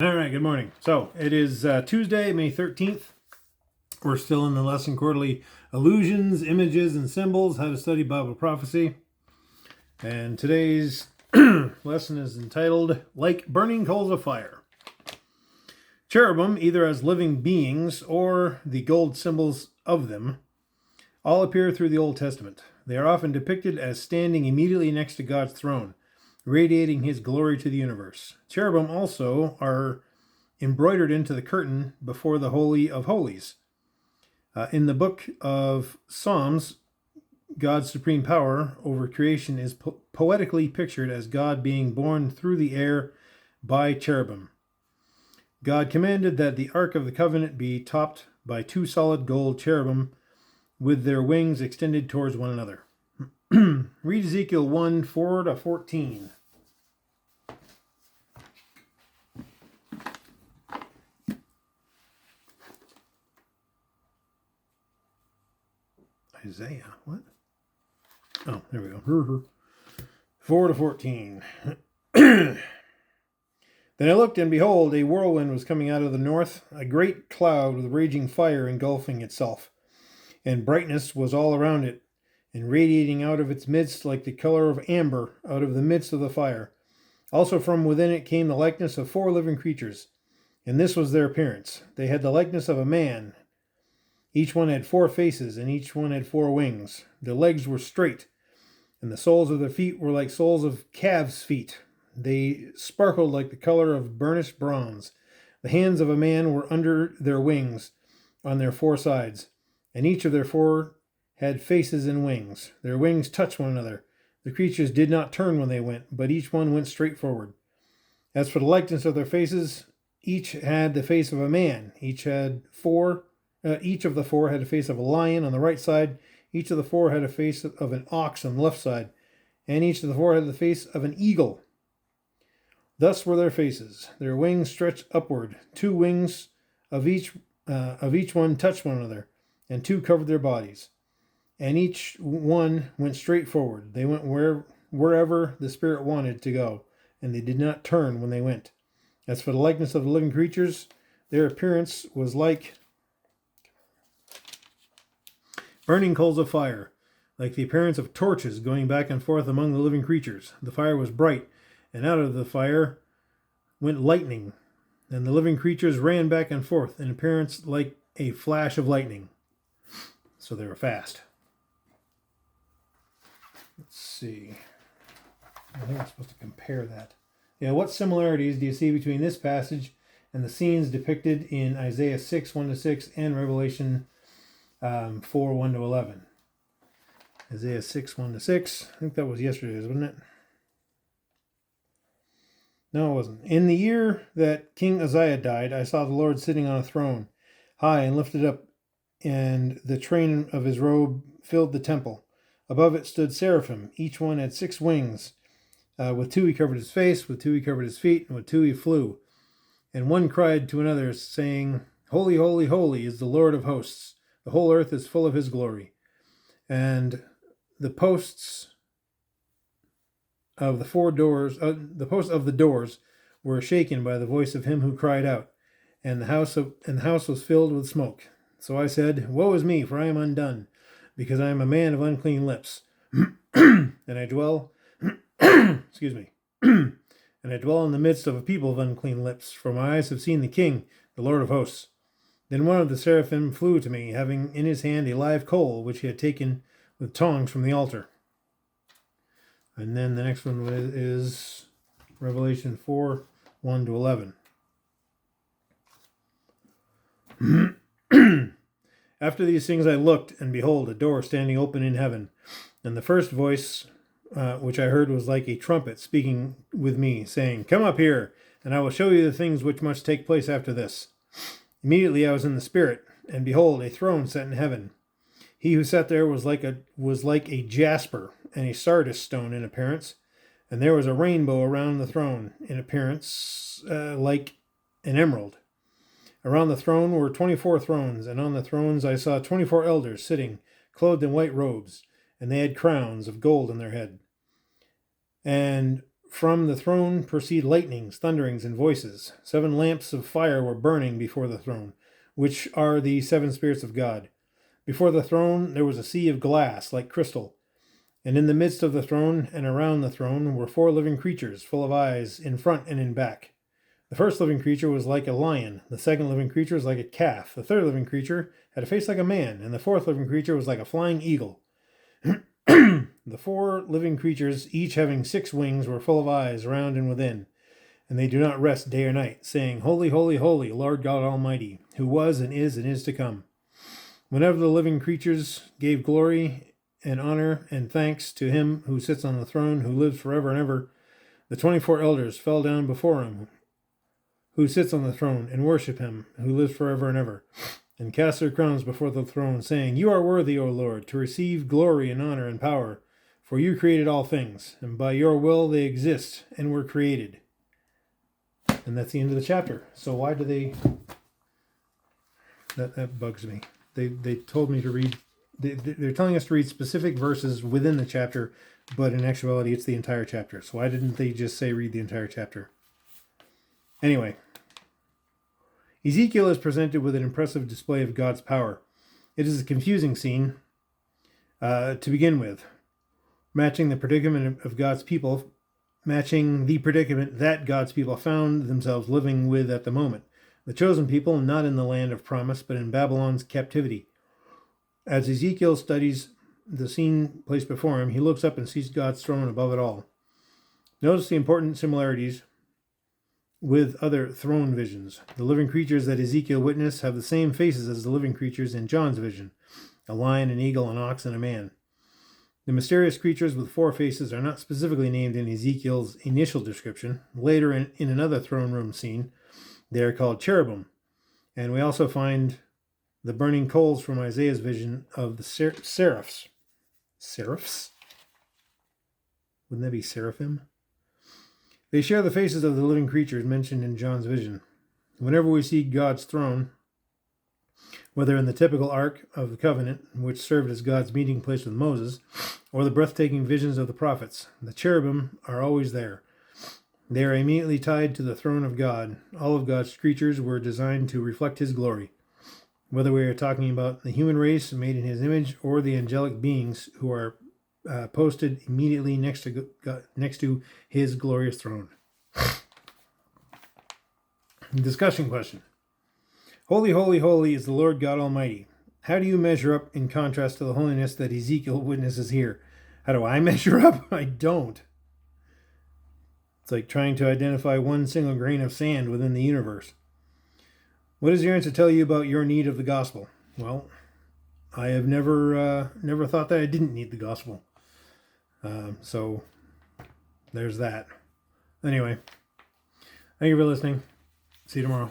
All right, good morning. So it is Tuesday, May 13th. We're still in the lesson quarterly illusions, images, and symbols, how to study Bible prophecy. And today's lesson is entitled, Like Burning Coals of Fire. Cherubim, either as living beings or the gold symbols of them, all appear through the Old Testament. They are often depicted as standing immediately next to God's throne, radiating his glory to the universe. Cherubim also are embroidered into the curtain before the Holy of Holies. In the book of Psalms, God's supreme power over creation is poetically pictured as God being borne through the air by cherubim. God commanded that the Ark of the Covenant be topped by two solid gold cherubim with their wings extended towards one another. Read Ezekiel 1:4-14. Isaiah, what? Oh, there we go. 4-14. Then I looked, and behold, a whirlwind was coming out of the north, a great cloud with raging fire engulfing itself, and brightness was all around it, and radiating out of its midst like the color of amber out of the midst of the fire. Also from within it came the likeness of four living creatures, and this was their appearance. They had the likeness of a man. Each one had four faces, and each one had four wings. Their legs were straight, and the soles of their feet were like soles of calves' feet. They sparkled like the color of burnished bronze. The hands of a man were under their wings, on their four sides, and each of their four had faces and wings. Their wings touched one another. The creatures did not turn when they went, but each one went straight forward. As for the likeness of their faces, each had the face of a man. Each of the four had a face of a lion on the right side. Each of the four had a face of an ox on the left side. And each of the four had the face of an eagle. Thus were their faces. Their wings stretched upward. Two wings of each one touched one another, and two covered their bodies. And each one went straight forward. They went wherever the Spirit wanted to go, and they did not turn when they went. As for the likeness of the living creatures, their appearance was like burning coals of fire, like the appearance of torches going back and forth among the living creatures. The fire was bright, and out of the fire went lightning, and the living creatures ran back and forth, in appearance like a flash of lightning. So they were fast. Let's see. I think I'm supposed to compare that. Yeah, what similarities do you see between this passage and the scenes depicted in Isaiah 6:1-6 and Revelation 4:1-11? Isaiah 6:1-6. I think that was yesterday's, wasn't it? No, it wasn't. In the year that King Uzziah died, I saw the Lord sitting on a throne, high and lifted up, and the train of his robe filled the temple. Above it stood seraphim. Each one had 6 wings. With 2 he covered his face, with 2 he covered his feet, and with 2 he flew. And one cried to another, saying, Holy, holy, holy is the Lord of hosts. The whole earth is full of his glory. And the posts of the doors were shaken by the voice of him who cried out, and the house was filled with smoke. So I said, Woe is me, for I am undone, because I am a man of unclean lips, and I dwell excuse me, and I dwell in the midst of a people of unclean lips, for my eyes have seen the King, the Lord of hosts. Then one of the seraphim flew to me, having in his hand a live coal, which he had taken with tongs from the altar. And then the next one is Revelation 4:1-11. After these things I looked, and behold, a door standing open in heaven. And the first voice which I heard was like a trumpet speaking with me, saying, Come up here, and I will show you the things which must take place after this. Immediately I was in the Spirit, and behold, a throne set in heaven. He who sat there was like a jasper and a sardis stone in appearance, and there was a rainbow around the throne in appearance like an emerald. Around the throne were 24 thrones, and on the thrones I saw 24 elders sitting, clothed in white robes, and they had crowns of gold on their head. And from the throne proceed lightnings, thunderings, and voices. 7 lamps of fire were burning before the throne, which are the 7 spirits of God. Before the throne there was a sea of glass like crystal. And in the midst of the throne and around the throne were 4 living creatures, full of eyes, in front and in back. The first living creature was like a lion, the second living creature was like a calf, the third living creature had a face like a man, and the fourth living creature was like a flying eagle. The 4 living creatures, each having 6 wings, were full of eyes around and within, and they do not rest day or night, saying, Holy, holy, holy, Lord God Almighty, who was and is to come. Whenever the living creatures gave glory and honor and thanks to him who sits on the throne, who lives forever and ever, the 24 elders fell down before him, who sits on the throne, and worship him, who lives forever and ever, and cast their crowns before the throne, saying, You are worthy, O Lord, to receive glory and honor and power, for you created all things, and by your will they exist and were created. And that's the end of the chapter. So why do they... That bugs me. They told me to read... They're telling us to read specific verses within the chapter, but in actuality it's the entire chapter. So why didn't they just say read the entire chapter? Anyway, Ezekiel is presented with an impressive display of God's power. It is a confusing scene to begin with, matching the predicament of God's people, matching the predicament that God's people found themselves living with at the moment. The chosen people, not in the land of promise, but in Babylon's captivity. As Ezekiel studies the scene placed before him, he looks up and sees God's throne above it all. Notice the important similarities with other throne visions. The living creatures that Ezekiel witnessed have the same faces as the living creatures in John's vision: a lion, an eagle, an ox, and a man. The mysterious creatures with 4 faces are not specifically named in Ezekiel's initial description. Later in another throne room scene, they are called cherubim. And we also find the burning coals from Isaiah's vision of the seraphs. Seraphs? Wouldn't that be seraphim? They share the faces of the living creatures mentioned in John's vision. Whenever we see God's throne, whether in the typical Ark of the Covenant, which served as God's meeting place with Moses, or the breathtaking visions of the prophets, the cherubim are always there. They are immediately tied to the throne of God. All of God's creatures were designed to reflect his glory. Whether we are talking about the human race made in his image or the angelic beings who are posted immediately next to his glorious throne. Discussion question. Holy, holy, holy is the Lord God Almighty. How do you measure up in contrast to the holiness that Ezekiel witnesses here? How do I measure up? I don't. It's like trying to identify one single grain of sand within the universe. What does your answer tell you about your need of the gospel? Well, I have never thought that I didn't need the gospel. So there's that. Anyway, thank you for listening. See you tomorrow.